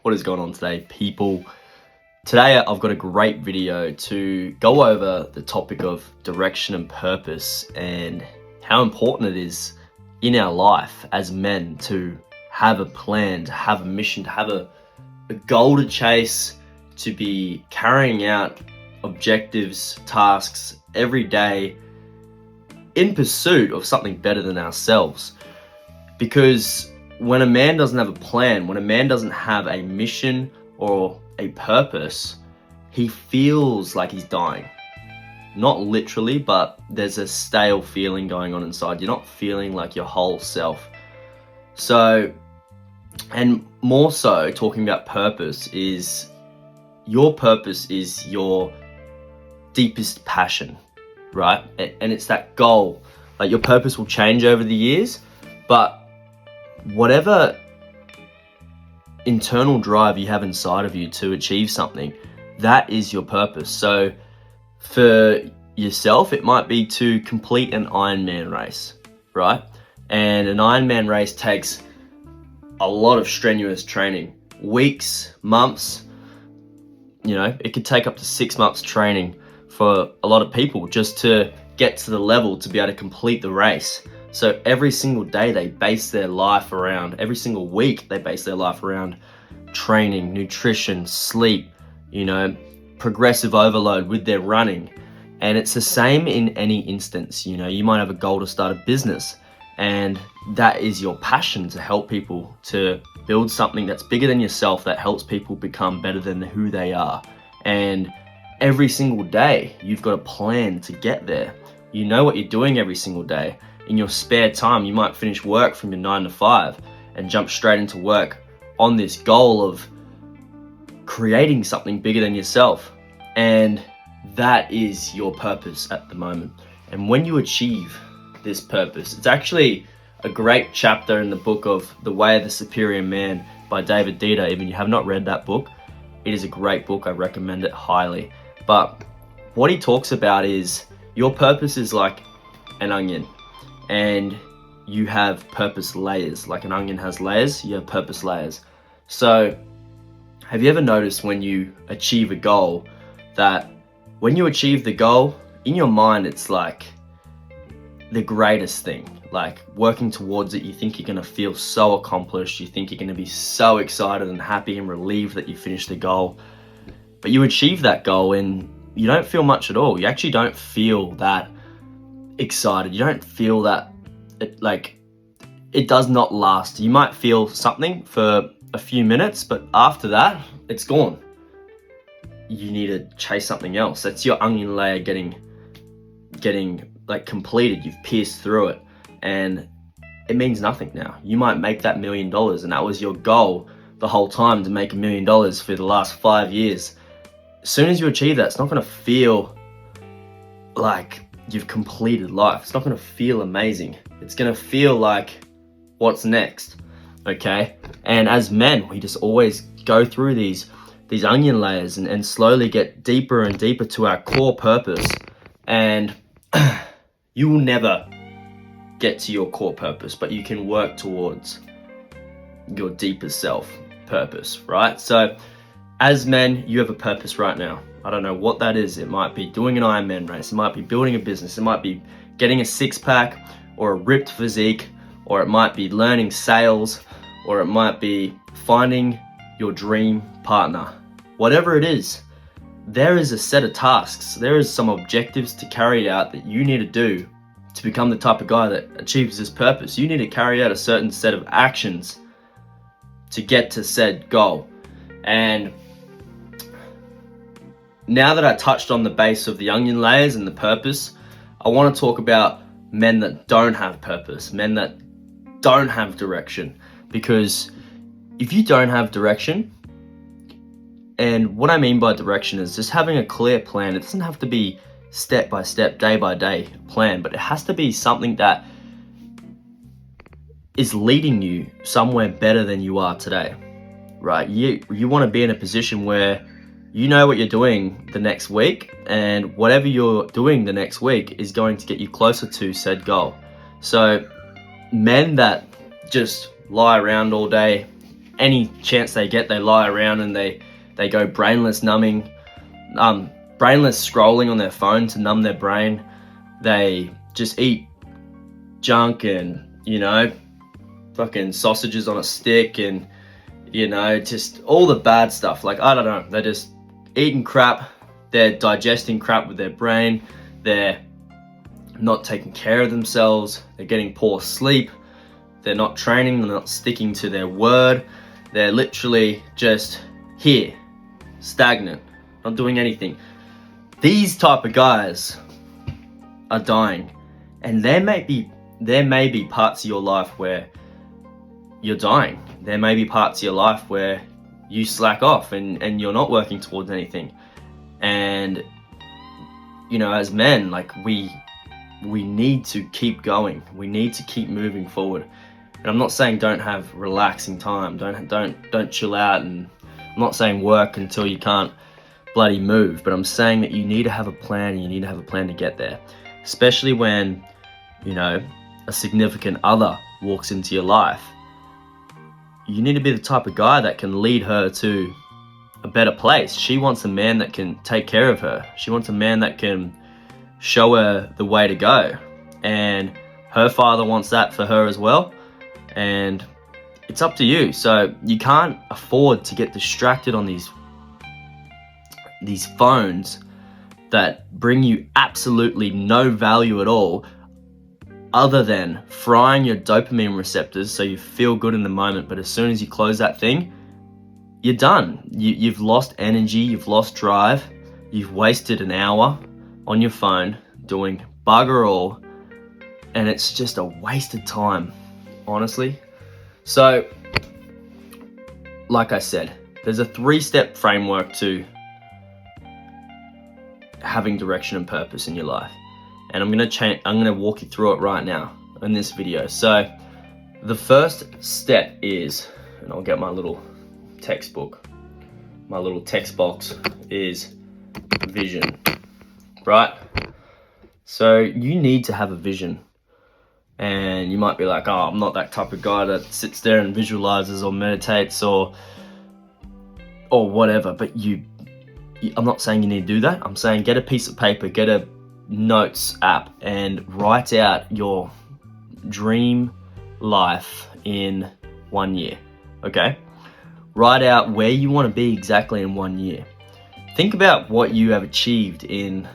What is going on today, people? Today I've got a great video to go over the topic of direction and purpose and how important it is in our life as men to have a plan, to have a mission, to have a goal to chase, to be carrying out objectives, tasks every day in pursuit of something better than ourselves. Because when a man doesn't have a plan, when a man doesn't have a mission or a purpose, he feels like he's dying. Not literally, but there's a stale feeling going on inside. You're not feeling like your whole self. So, and more so, talking about purpose is your deepest passion, right? And it's that goal. Like, your purpose will change over the years, but whatever internal drive you have inside of you to achieve something, that is your purpose. So for yourself, it might be to complete an Ironman race, right? And an Ironman race takes a lot of strenuous training, weeks, months. You know, it could take up to 6 months training for a lot of people just to get to the level to be able to complete the race. So every single day they base their life around, every single week they base their life around training, nutrition, sleep, progressive overload with their running. And it's the same in any instance. You might have a goal to start a business, and that is your passion to help people to build something that's bigger than yourself, that helps people become better than who they are. And every single day you've got a plan to get there. You know what you're doing every single day. In your spare time, you might finish work from your 9 to 5 and jump straight into work on this goal of creating something bigger than yourself. And that is your purpose at the moment. And when you achieve this purpose, it's actually a great chapter in the book of The Way of the Superior Man by David Dieter. Even if you have not read that book, it is a great book. I recommend it highly. But what he talks about is your purpose is like an onion. And you have purpose layers. Like an onion has layers, you have purpose layers. So have you ever noticed when you achieve a goal that when you achieve the goal, in your mind it's like the greatest thing. Like working towards it, you think you're going to feel so accomplished, you think you're going to be so excited and happy and relieved that you finished the goal. But you achieve that goal and you don't feel much at all. You actually don't feel that excited. You don't feel that it does not last. You might feel something for a few minutes, but after that it's gone. You need to chase something else. That's your onion layer getting like completed. You've pierced through it and it means nothing now. You might make that $1 million, and that was your goal the whole time, to make $1 million for the last 5 years. As soon as you achieve that, it's not going to feel like you've completed life. It's not going to feel amazing. It's going to feel like, what's next? Okay? And as men, we just always go through these onion layers and slowly get deeper and deeper to our core purpose. And you will never get to your core purpose, but you can work towards your deepest self purpose, right? So as men, you have a purpose right now. I don't know what that is. It might be doing an Ironman race. It might be building a business. It might be getting a six-pack or a ripped physique, or it might be learning sales, or it might be finding your dream partner. Whatever it is, there is a set of tasks. There is some objectives to carry out that you need to do to become the type of guy that achieves this purpose. You need to carry out a certain set of actions to get to said goal. And now that I touched on the base of the onion layers and the purpose, I want to talk about men that don't have purpose, men that don't have direction. Because if you don't have direction, and what I mean by direction is just having a clear plan. It doesn't have to be step by step, day by day plan, but it has to be something that is leading you somewhere better than you are today, right? You want to be in a position where you know what you're doing the next week, and whatever you're doing the next week is going to get you closer to said goal. So men that just lie around all day, any chance they get, they lie around and they go brainless numbing, brainless scrolling on their phone to numb their brain. They just eat junk and, fucking sausages on a stick and, just all the bad stuff. Like, I don't know, they're just eating crap, they're digesting crap with their brain, they're not taking care of themselves, they're getting poor sleep, they're not training, they're not sticking to their word, they're literally just here, stagnant, not doing anything. These type of guys are dying, and there may be parts of your life where you're dying. There may be parts of your life where you slack off and you're not working towards anything. And as men, like, we need to keep going. We need to keep moving forward. And I'm not saying don't have relaxing time. Don't chill out. And I'm not saying work until you can't bloody move. But I'm saying that you need to have a plan. And you need to have a plan to get there. Especially when, a significant other walks into your life. You need to be the type of guy that can lead her to a better place. She wants a man that can take care of her. She wants a man that can show her the way to go. And her father wants that for her as well. And it's up to you. So you can't afford to get distracted on these phones that bring you absolutely no value at all, other than frying your dopamine receptors so you feel good in the moment. But as soon as you close that thing, you're done. You've lost energy, you've lost drive, you've wasted an hour on your phone doing bugger all, and it's just a wasted time, honestly. So, like I said, there's a 3-step framework to having direction and purpose in your life. And I'm gonna walk you through it right now in this video. So the first step is, and I'll get my little textbook, my little text box, is vision, right? So you need to have a vision. And you might be like, oh, I'm not that type of guy that sits there and visualizes or meditates or whatever. But I'm not saying you need to do that. I'm saying get a piece of paper, get a notes app, and write out your dream life in 1 year. Okay? Write out where you want to be exactly in 1 year. Think about what you have achieved in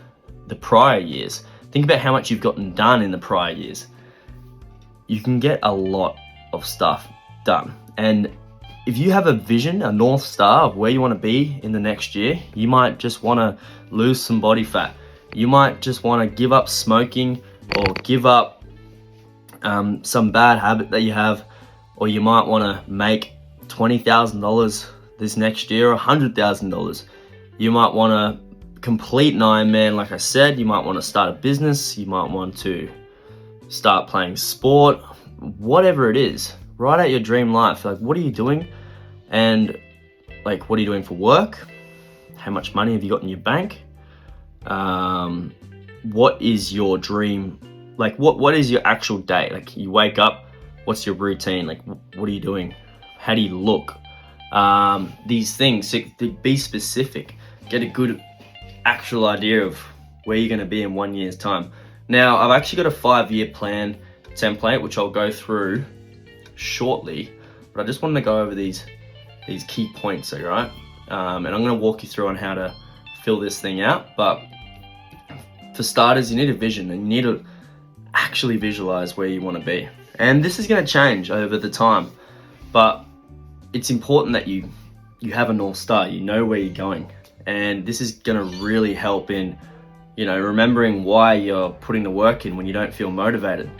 the prior years. Think about how much you've gotten done in the prior years. You can get a lot of stuff done. And if you have a vision, a North Star of where you want to be in the next year, you might just want to lose some body fat. You might just want to give up smoking or give up some bad habit that you have, or you might want to make $20,000 this next year or $100,000. You might want to complete an Ironman, like I said. You might want to start a business. You might want to start playing sport, whatever it is. Write out your dream life. Like, what are you doing? And like, what are you doing for work? How much money have you got in your bank? What is your dream? Like, what is your actual day? Like, you wake up, what's your routine? Like, what are you doing? How do you look? These things, so be specific. Get a good actual idea of where you're going to be in 1 year's time. Now, I've actually got a 5-year plan template, which I'll go through shortly, but I just wanted to go over these key points, all right? And I'm going to walk you through on how to fill this thing out. But for starters, you need a vision, and you need to actually visualize where you want to be. And this is going to change over the time, but it's important that you have a North Star. You know where you're going, and this is going to really help in remembering why you're putting the work in when you don't feel motivated.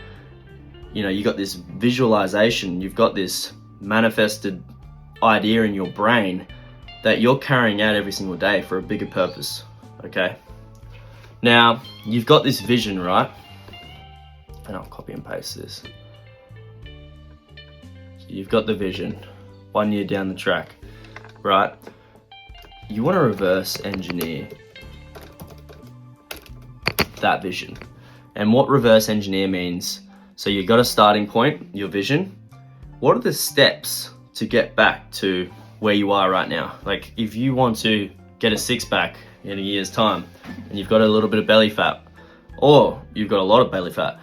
You got this visualization, you've got this manifested idea in your brain that you're carrying out every single day for a bigger purpose. Okay, now you've got this vision, right? And I'll copy and paste this. So you've got the vision 1 year down the track, right? You want to reverse engineer that vision. And what reverse engineer means, so you've got a starting point, your vision. What are the steps to get back to where you are right now. Like if you want to get a six-pack in a year's time and you've got a little bit of belly fat, or you've got a lot of belly fat,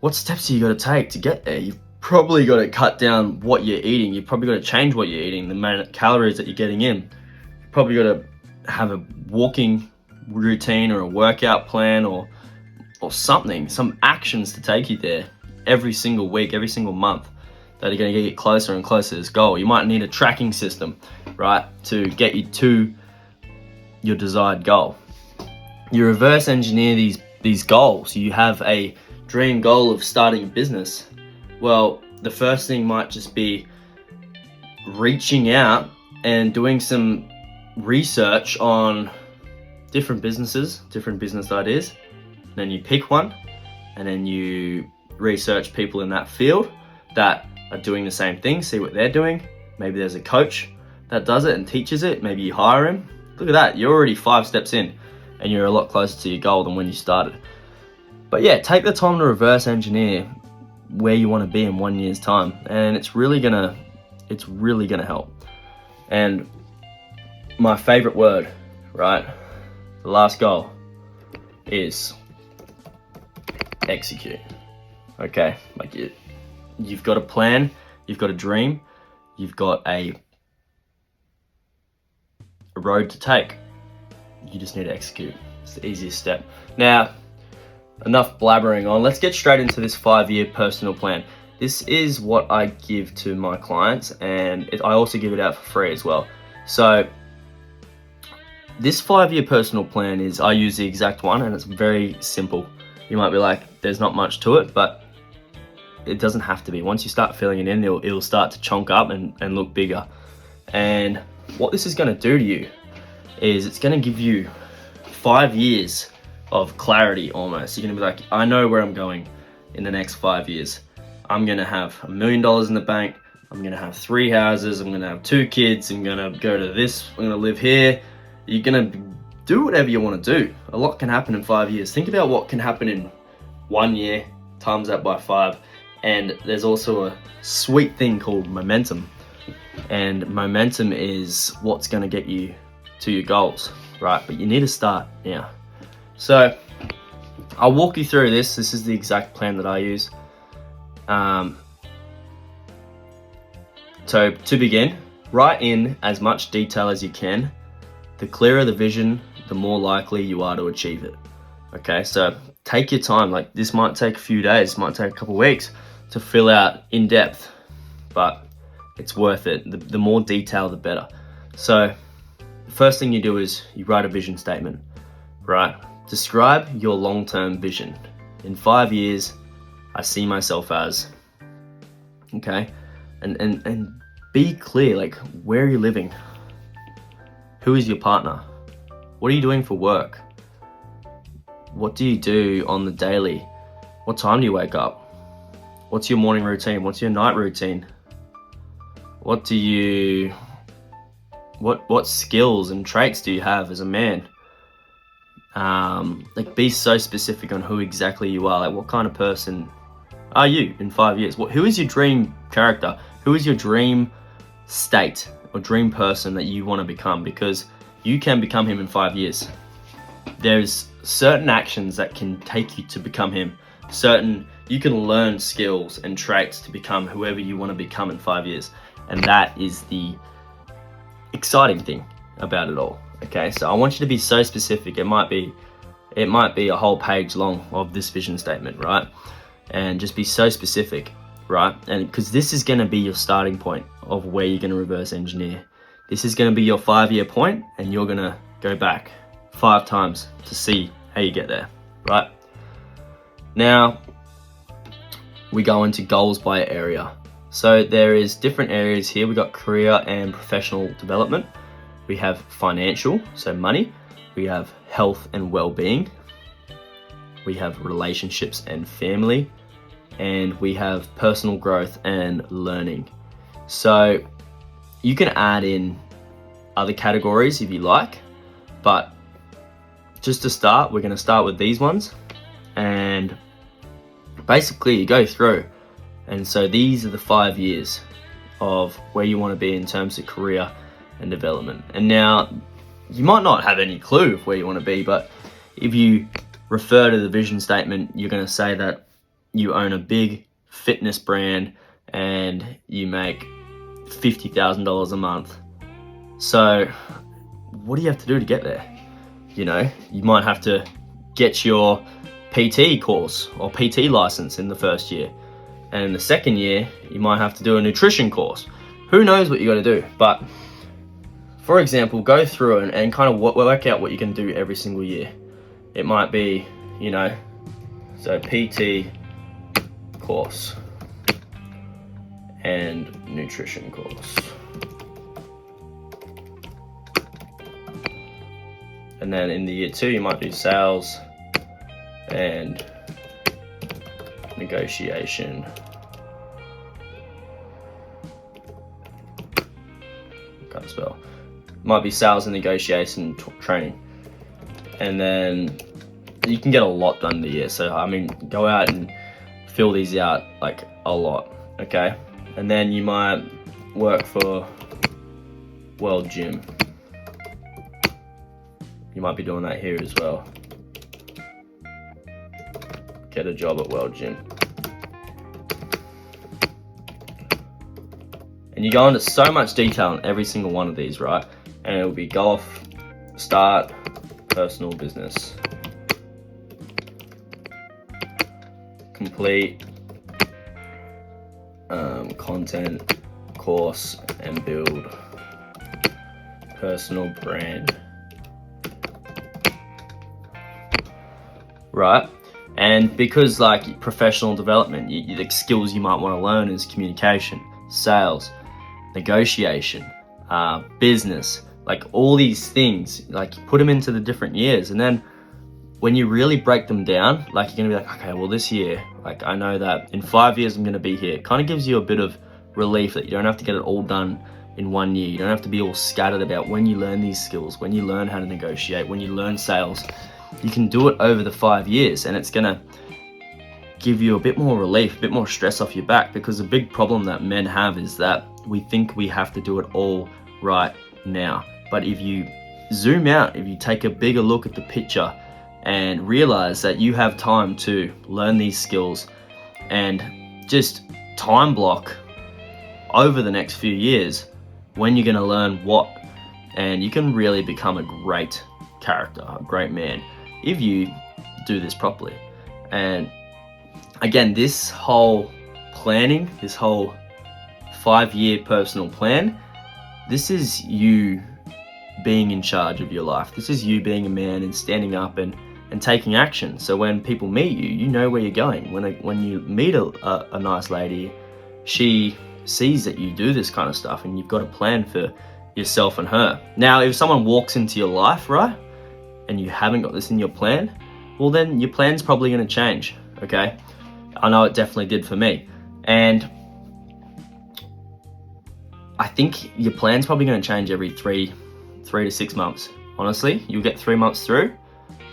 what steps are you got to take to get there? You've probably got to cut down what you're eating. You've probably got to change what you're eating, the amount of calories that you're getting in. You've probably got to have a walking routine or a workout plan or something, some actions to take you there every single week, every single month, that are going to get you closer and closer to this goal. You might need a tracking system, right, to get you to your desired goal. You reverse engineer these goals. You have a dream goal of starting a business. Well, the first thing might just be reaching out and doing some research on different businesses, different business ideas. And then you pick one, and then you research people in that field that are doing the same thing, see what they're doing. Maybe there's a coach that does it and teaches it. Maybe you hire him. Look at that, you're already 5 steps in and you're a lot closer to your goal than when you started. But yeah, take the time to reverse engineer where you want to be in 1 year's time, and it's really gonna help. And my favorite word, right, the last goal is execute. Okay, like you've got a plan, you've got a dream, you've got a road to take. You just need to execute. It's the easiest step. Now, enough blabbering on. Let's get straight into this 5-year personal plan. This is what I give to my clients, and I also give it out for free as well. So this 5-year personal plan is, I use the exact one, and it's very simple. You might be like, there's not much to it, but it doesn't have to be. Once you start filling it in, it'll start to chunk up and look bigger. And what this is going to do to you is it's going to give you 5 years of clarity almost. You're going to be like, I know where I'm going in the next 5 years. I'm going to have $1 million in the bank. I'm going to have 3 houses. I'm going to have 2 kids. I'm going to go to this. I'm going to live here. You're going to do whatever you want to do. A lot can happen in 5 years. Think about what can happen in 1 year, times that by 5. And there's also a sweet thing called momentum. And momentum is what's going to get you to your goals, right? But you need to start now. So I'll walk you through this. This is the exact plan that I use. So to begin, write in as much detail as you can. The clearer the vision, the more likely you are to achieve it. Okay, so take your time. Like this might take a few days, might take a couple of weeks to fill out in depth, but it's worth it. The more detail, the better. So the first thing you do is you write a vision statement, right? Describe your long-term vision. In 5 years, I see myself as, okay? And be clear, like, where are you living? Who is your partner? What are you doing for work? What do you do on the daily? What time do you wake up? What's your morning routine? What's your night routine? What skills and traits do you have as a man? Like, be so specific on who exactly you are. Like, what kind of person are you in 5 years? Who is your dream character? Who is your dream state or dream person that you want to become? Because you can become him in 5 years. There's certain actions that can take you to become him. You can learn skills and traits to become whoever you want to become in 5 years. And that is the exciting thing about it all. Okay, so I want you to be so specific. It might be a whole page long of this vision statement, right? And just be so specific, right? And because this is going to be your starting point of where you're going to reverse engineer. This is going to be your 5-year point, and you're going to go back 5 times to see how you get there, right? Now, we go into goals by area. So there is different areas here. We got career and professional development. We have financial, so money. We have health and well-being. We have relationships and family. And we have personal growth and learning. So you can add in other categories if you like, but just to start, we're going to start with these ones. And basically you go through. And so these are the 5 years. of where you want to be in terms of career and development. And now, you might not have any clue of where you want to be, but if you refer to the vision statement, you're going to say that you own a big fitness brand and you make $50,000 a month. So what do you have to do to get there? You know, you might have to get your PT course or PT license in the first year. And in the second year, you might have to do a nutrition course. Who knows what you got to do? But for example, go through and kind of work out what you can do every single year. It might be, you know, so PT course and nutrition course. And then in the year 2, you might do sales and negotiation. Can't spell. Might be sales and negotiation training. And then you can get a lot done in the year. So, I mean, go out and fill these out like a lot, okay? And then you might work for World Gym. You might be doing that here as well. Get a job at World Gym. And you go into so much detail in every single one of these, right? And it'll be golf, start, personal business, complete, content, course, and build, personal brand. Right? And because like professional development, the skills you might want to learn is communication, sales, negotiation, business, like all these things, like you put them into the different years. And then when you really break them down, like you're gonna be like, okay, well this year, like I know that in 5 years I'm gonna be here. It kind of gives you a bit of relief that you don't have to get it all done in 1 year. You don't have to be all scattered about when you learn these skills, when you learn how to negotiate, when you learn sales. You can do it over the 5 years, and it's gonna give you a bit more relief, a bit more stress off your back, because the big problem that men have is that we think we have to do it all right now. But if you zoom out, if you take a bigger look at the picture and realize that you have time to learn these skills and just time block over the next few years when you're gonna learn what, and you can really become a great character, a great man, if you do this properly. And again, this whole planning, this whole 5-year personal plan, this is you being in charge of your life. This is you being a man and standing up and taking action. So when people meet you, you know where you're going. When you meet a nice lady, she sees that you do this kind of stuff and you've got a plan for yourself and her. Now, if someone walks into your life, right, and you haven't got this in your plan, well then your plan's probably going to change, okay? I know it definitely did for me. And I think your plan's probably going to change every 3 to 6 months. Honestly, you'll get 3 months through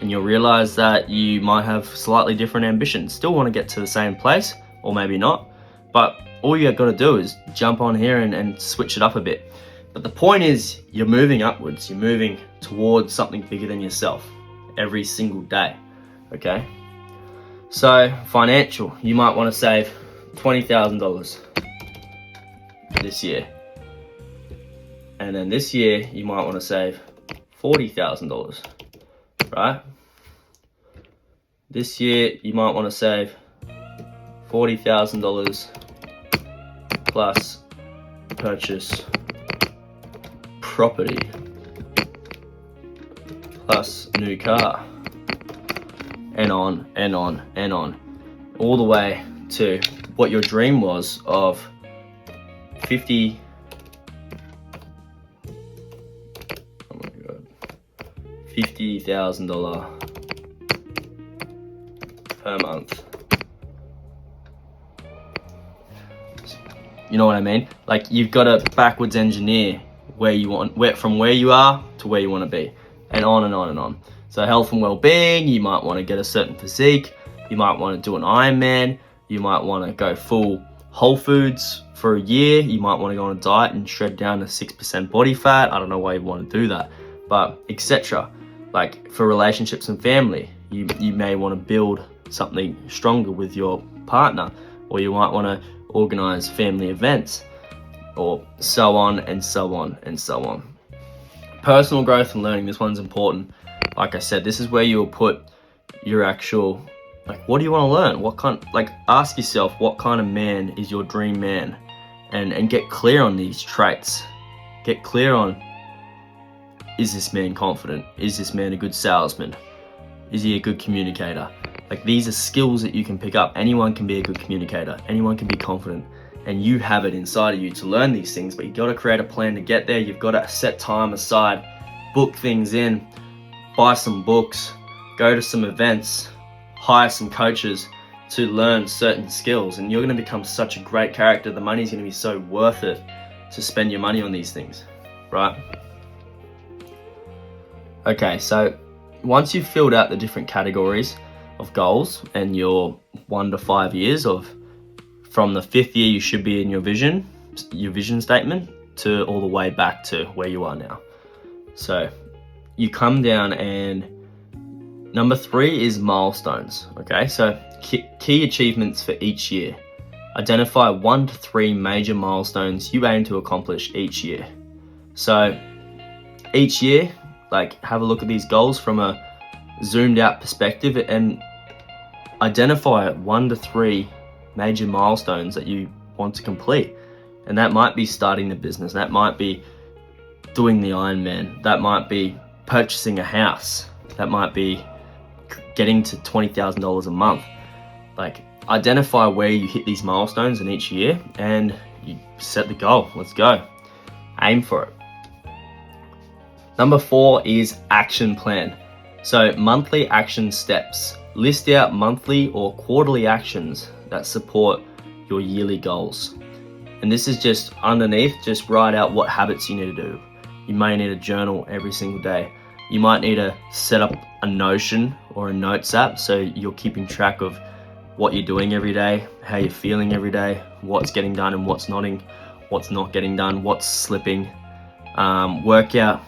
and you'll realize that you might have slightly different ambitions. Still want to get to the same place, or maybe not, but all you've got to do is jump on here and switch it up a bit. But the point is, you're moving upwards, you're moving towards something bigger than yourself every single day, okay? So, financial, you might want to save $20,000 this year. And then this year, you might want to save $40,000, right? This year, you might want to save $40,000 plus purchase property plus new car, and on and on and on, all the way to what your dream was of $50,000 per month. You know what I mean? Like, you've got to backwards engineer from where you are to where you want to be, and on and on and on. So health and well-being, you might want to get a certain physique, you might want to do an Ironman, you might want to go full whole foods for a year. You might want to go on a diet and shred down to 6% body fat. I don't know why you want to do that, but etc. Like for relationships and family, you may want to build something stronger with your partner, or you might want to organize family events, or so on and so on and so on. Personal growth and learning, this one's important. Like I said, this is where you'll put your actual, like, what do you want to learn? What kind, like, ask yourself, what kind of man is your dream man? And get clear on these traits. Get clear on, is this man confident? Is this man a good salesman? Is he a good communicator? Like, these are skills that you can pick up. Anyone can be a good communicator. Anyone can be confident. And you have it inside of you to learn these things, but you've got to create a plan to get there. You've got to set time aside, book things in, buy some books, go to some events, hire some coaches to learn certain skills, and you're going to become such a great character. The money's going to be so worth it to spend your money on these things, right? Okay, so once you've filled out the different categories of goals and your 1 to 5 years of, from the 5th year you should be in your vision statement to all the way back to where you are now. So you come down, and number 3 is milestones. Okay, so key achievements for each year. Identify 1 to 3 major milestones you aim to accomplish each year. So each year, like, have a look at these goals from a zoomed out perspective and identify 1 to 3 major milestones that you want to complete. And that might be starting the business, that might be doing the Ironman, that might be purchasing a house, that might be getting to $20,000 a month. Like, identify where you hit these milestones in each year and you set the goal. Let's go. Aim for it. Number 4 is action plan. So monthly action steps. List out monthly or quarterly actions that support your yearly goals. And this is just underneath, just write out what habits you need to do. You may need a journal every single day. You might need to set up a Notion or a Notes app so you're keeping track of what you're doing every day, how you're feeling every day, what's getting done and what's not getting done, what's slipping. Work out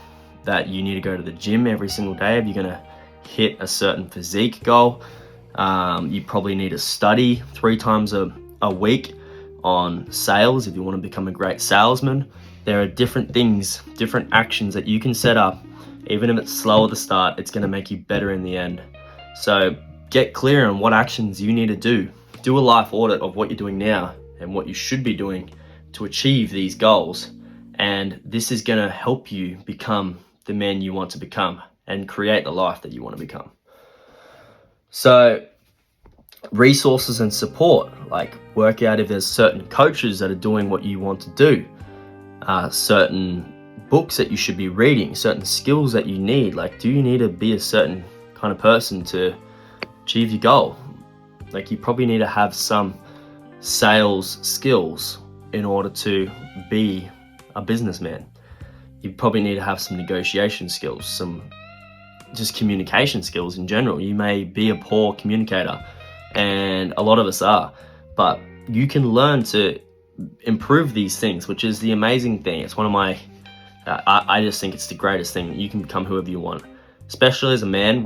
that you need to go to the gym every single day if you're going to hit a certain physique goal. You probably need to study 3 times a week on sales if you want to become a great salesman. There are different things, different actions that you can set up. Even if it's slow at the start, it's going to make you better in the end. So get clear on what actions you need to do. Do a life audit of what you're doing now and what you should be doing to achieve these goals. And this is going to help you become the man you want to become and create the life that you want to become. So resources and support, like work out if there's certain coaches that are doing what you want to do, certain books that you should be reading, certain skills that you need. Like, do you need to be a certain kind of person to achieve your goal? Like, you probably need to have some sales skills in order to be a businessman. You probably need to have some negotiation skills, some just communication skills in general. You may be a poor communicator, and a lot of us are, but you can learn to improve these things, which is the amazing thing. It's one of my, I just think it's the greatest thing. You can become whoever you want. Especially as a man,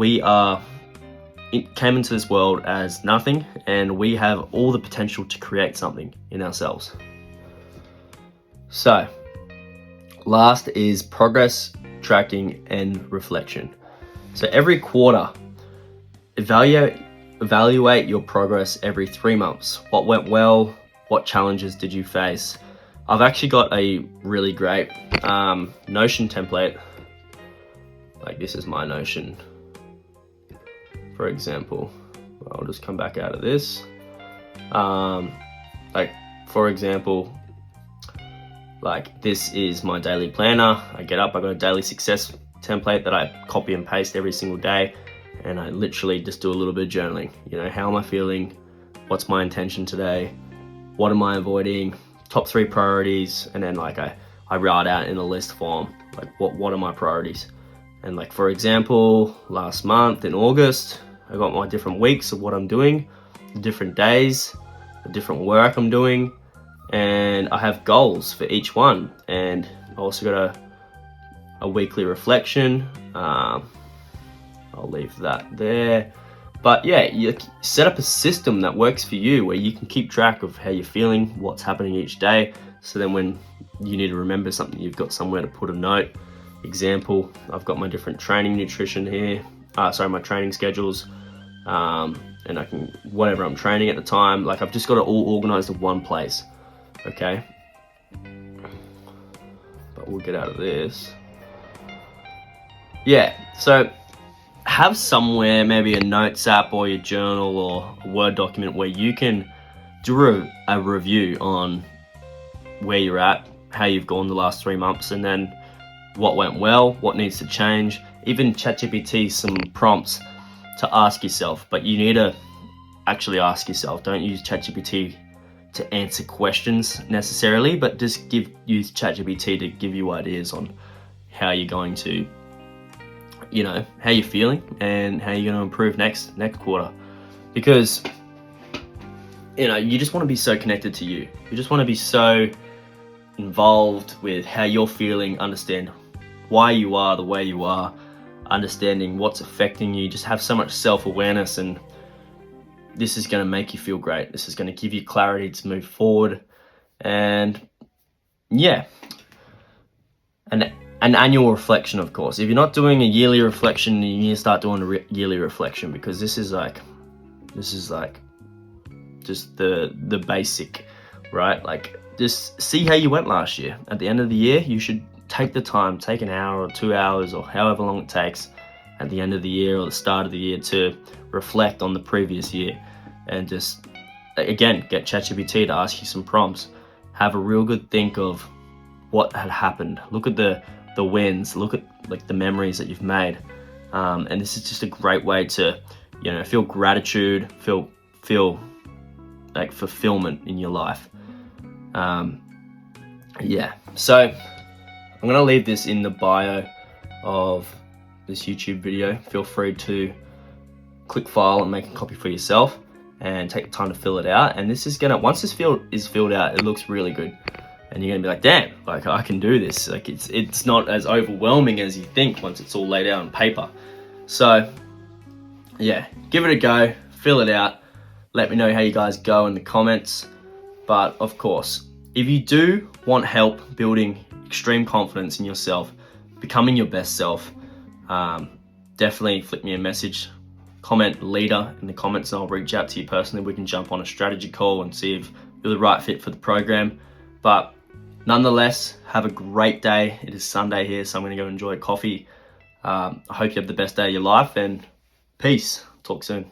came into this world as nothing, and we have all the potential to create something in ourselves. So, last is progress tracking and reflection. So every quarter, evaluate your progress every 3 months. What went well? What challenges did you face? I've actually got a really great Notion template. Like, this is my Notion, for example. I'll just come back out of this. Like, for example, like, this is my daily planner. I get up, I got a daily success template that I copy and paste every single day, and I literally just do a little bit of journaling. You know, how am I feeling? What's my intention today? What am I avoiding? Top 3 priorities. And then, like, I write out in a list form, like, what are my priorities? And, like, for example, last month in August, I got my different weeks of what I'm doing, the different days, the different work I'm doing, and I have goals for each one, and I also got a weekly reflection. I'll leave that there. But yeah, you set up a system that works for you where you can keep track of how you're feeling, what's happening each day. So then when you need to remember something, you've got somewhere to put a note. Example, I've got my different training nutrition here. My training schedules. And I can, whatever I'm training at the time, like I've just got it all organized in one place. Okay. But we'll get out of this. Yeah, so have somewhere, maybe a notes app or your journal or a Word document where you can do a review on where you're at, how you've gone the last 3 months, and then what went well, what needs to change. Even ChatGPT some prompts to ask yourself, but you need to actually ask yourself. Don't use ChatGPT to answer questions necessarily, but just use ChatGPT to give you ideas on how you're going to, how you're feeling and how you're going to improve next quarter. Because you just want to be so connected to you. You just want to be so involved with how you're feeling, understand why you are the way you are, understanding what's affecting you. Just have so much self-awareness, and this is going to make you feel great. This is going to give you clarity to move forward. And yeah, an annual reflection, of course. If you're not doing a yearly reflection, you need to start doing a yearly reflection, because this is like just the basic, right? Like, just see how you went last year. At the end of the year, you should take the time, take an hour or 2 hours or however long it takes at the end of the year or the start of the year to reflect on the previous year, and just, again, get ChatGPT to ask you some prompts. Have a real good think of what had happened. Look at the wins, look at like the memories that you've made. And this is just a great way to, feel gratitude, feel like fulfillment in your life. Yeah, so I'm gonna leave this in the bio of this YouTube video. Feel free to click file and make a copy for yourself and take the time to fill it out. And this is once this field is filled out, it looks really good. And you're gonna be like, damn, like I can do this. Like it's not as overwhelming as you think once it's all laid out on paper. So yeah, give it a go, fill it out. Let me know how you guys go in the comments. But of course, if you do want help building extreme confidence in yourself, becoming your best self, definitely flick me a message, comment leader in the comments, and I'll reach out to you personally. We can jump on a strategy call and see if you're the right fit for the program. But nonetheless, have a great day. It is Sunday here, so I'm going to go enjoy coffee. I hope you have the best day of your life, and peace. Talk soon.